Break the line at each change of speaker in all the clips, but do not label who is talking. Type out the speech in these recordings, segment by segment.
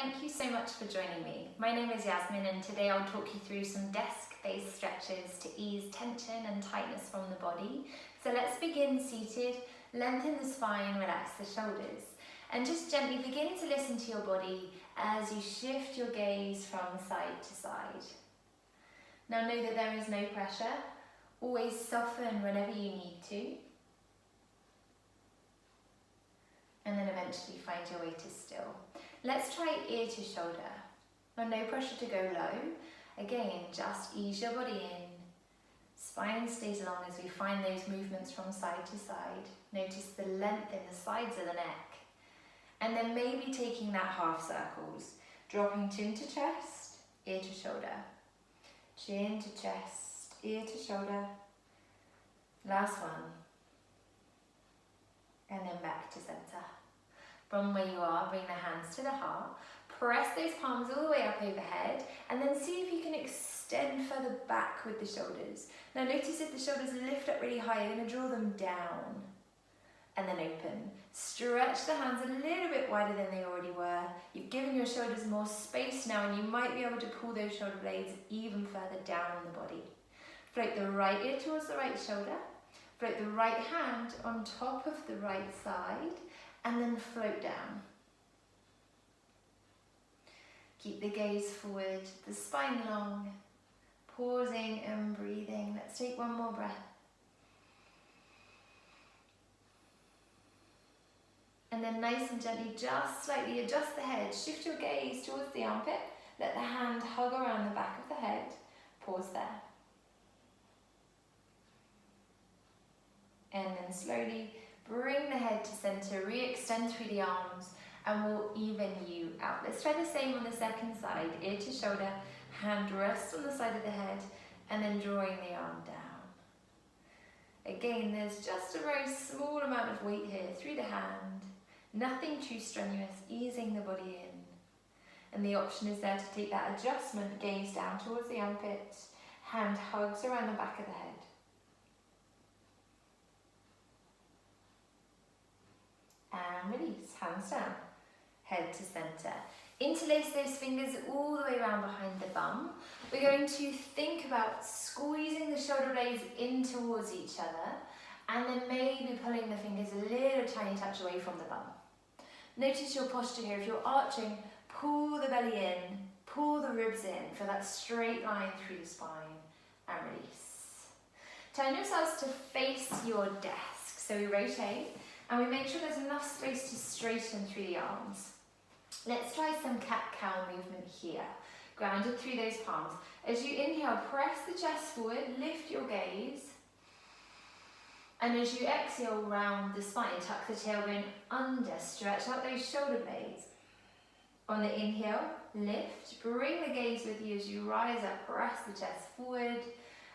thank you so much for joining me. My name is Yasmin and today I'll talk you through some desk-based stretches to ease tension and tightness from the body. So let's begin seated, lengthen the spine, relax the shoulders, and just gently begin to listen to your body as you shift your gaze from side to side. Now know that there is no pressure, always soften whenever you need to, and then eventually find your way to still. Let's try ear to shoulder. Now no pressure to go low. Again, just ease your body in. Spine stays long as we find those movements from side to side. Notice the length in the sides of the neck. And then maybe taking that half circles, dropping chin to chest, ear to shoulder. Chin to chest, ear to shoulder. Last one. And then back to center. From where you are, bring the hands to the heart. Press those palms all the way up overhead, and then see if you can extend further back with the shoulders. Now notice if the shoulders lift up really high, you're going to draw them down. And then open. Stretch the hands a little bit wider than they already were. You've given your shoulders more space now, and you might be able to pull those shoulder blades even further down on the body. Float the right ear towards the right shoulder. Float the right hand on top of the right side, and then float down. Keep the gaze forward, the spine long, pausing and breathing. Let's take one more breath. And then nice and gently, just slightly adjust the head. Shift your gaze towards the armpit. Let the hand hug around the back of the head. Pause there. And then slowly bring the head to center, re-extend through the arms, and we'll even you out. Let's try the same on the second side. Ear to shoulder, hand rests on the side of the head, and then drawing the arm down. Again, there's just a very small amount of weight here through the hand. Nothing too strenuous, easing the body in. And the option is there to take that adjustment, gaze down towards the armpit, hand hugs around the back of the head. And release, hands down, head to center. Interlace those fingers all the way around behind the bum. We're going to think about squeezing the shoulder blades in towards each other, and then maybe pulling the fingers a little tiny touch away from the bum. Notice your posture here. If you're arching, pull the belly in, pull the ribs in for that straight line through the spine, and release. Turn yourselves to face your desk. So we rotate, and we make sure there's enough space to straighten through the arms. Let's try some cat-cow movement here. Grounded through those palms. As you inhale, press the chest forward, lift your gaze. And as you exhale, round the spine, tuck the tailbone under, stretch out those shoulder blades. On the inhale, lift, bring the gaze with you as you rise up, press the chest forward.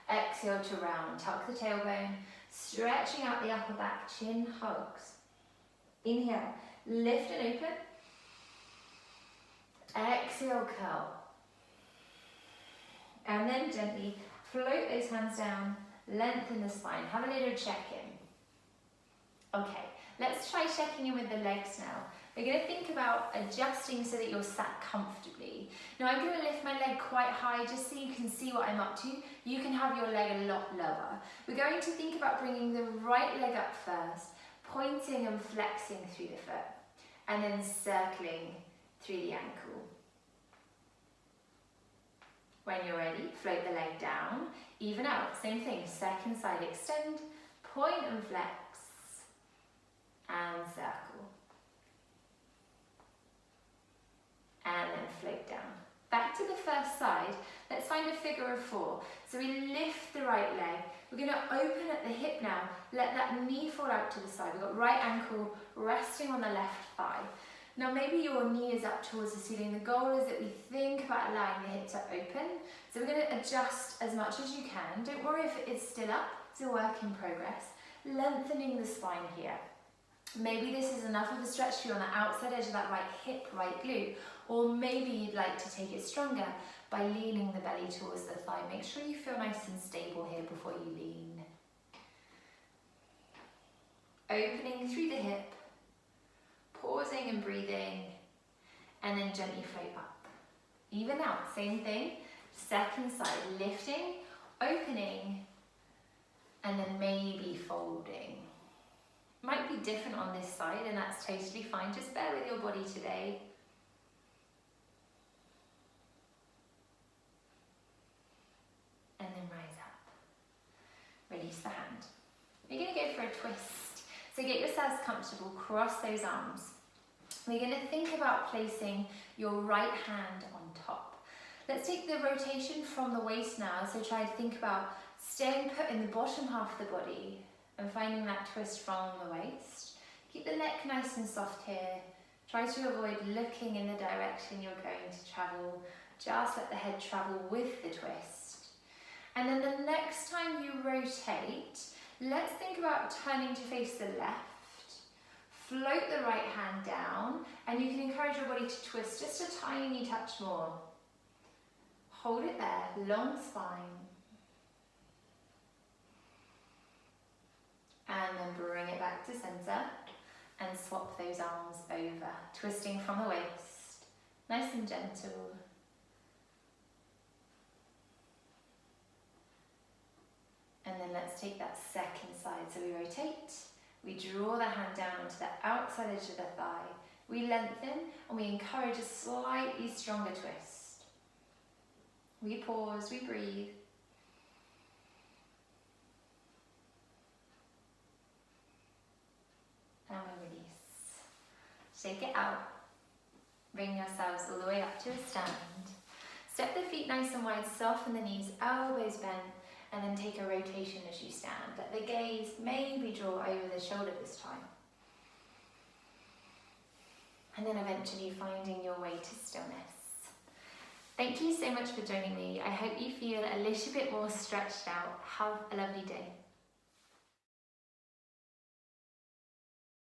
Exhale to round, tuck the tailbone, stretching out the upper back, chin hugs. Inhale, lift and open. Exhale, curl. And then gently float those hands down, lengthen the spine. Have a little check-in. Okay, let's try checking in with the legs now. We're going to think about adjusting so that you're sat comfortably. Now I'm going to lift my leg quite high just so you can see what I'm up to. You can have your leg a lot lower. We're going to think about bringing the right leg up first, pointing and flexing through the foot, and then circling through the ankle. When you're ready, float the leg down, even out. Same thing, second side, extend, point and flex, and circle. And then float down. Back to the first side, let's find a figure of 4. So we lift the right leg. We're going to open at the hip now. Let that knee fall out to the side. We've got right ankle resting on the left thigh. Now maybe your knee is up towards the ceiling. The goal is that we think about allowing the hip to open. So we're going to adjust as much as you can. Don't worry if it's still up. It's a work in progress. Lengthening the spine here. Maybe this is enough of a stretch for you on the outside edge of that right hip, right glute. Or maybe you'd like to take it stronger by leaning the belly towards the thigh. Make sure you feel nice and stable here before you lean. Opening through the hip, pausing and breathing, and then gently float up. Even out, same thing. Second side, lifting, opening, and then maybe folding. Might be different on this side, and that's totally fine. Just bear with your body today. And then rise up. Release the hand. You're going to go for a twist. So get yourselves comfortable, cross those arms. We're going to think about placing your right hand on top. Let's take the rotation from the waist now. So try to think about staying put in the bottom half of the body and finding that twist from the waist. Keep the neck nice and soft here. Try to avoid looking in the direction you're going to travel. Just let the head travel with the twist. And then the next time you rotate, let's think about turning to face the left. Float the right hand down, and you can encourage your body to twist just a tiny touch more. Hold it there, long spine. And then bring it back to center and swap those arms over, twisting from the waist, nice and gentle. And then let's take that second side. So we rotate, we draw the hand down onto the outside edge of the thigh, we lengthen, and we encourage a slightly stronger twist. We pause, we breathe. And we release. Shake it out. Bring yourselves all the way up to a stand. Step the feet nice and wide, soften the knees, elbows bent, and then take a rotation as you stand. Let the gaze maybe draw over the shoulder this time. And then eventually finding your way to stillness. Thank you so much for joining me. I hope you feel a little bit more stretched out. Have a lovely day.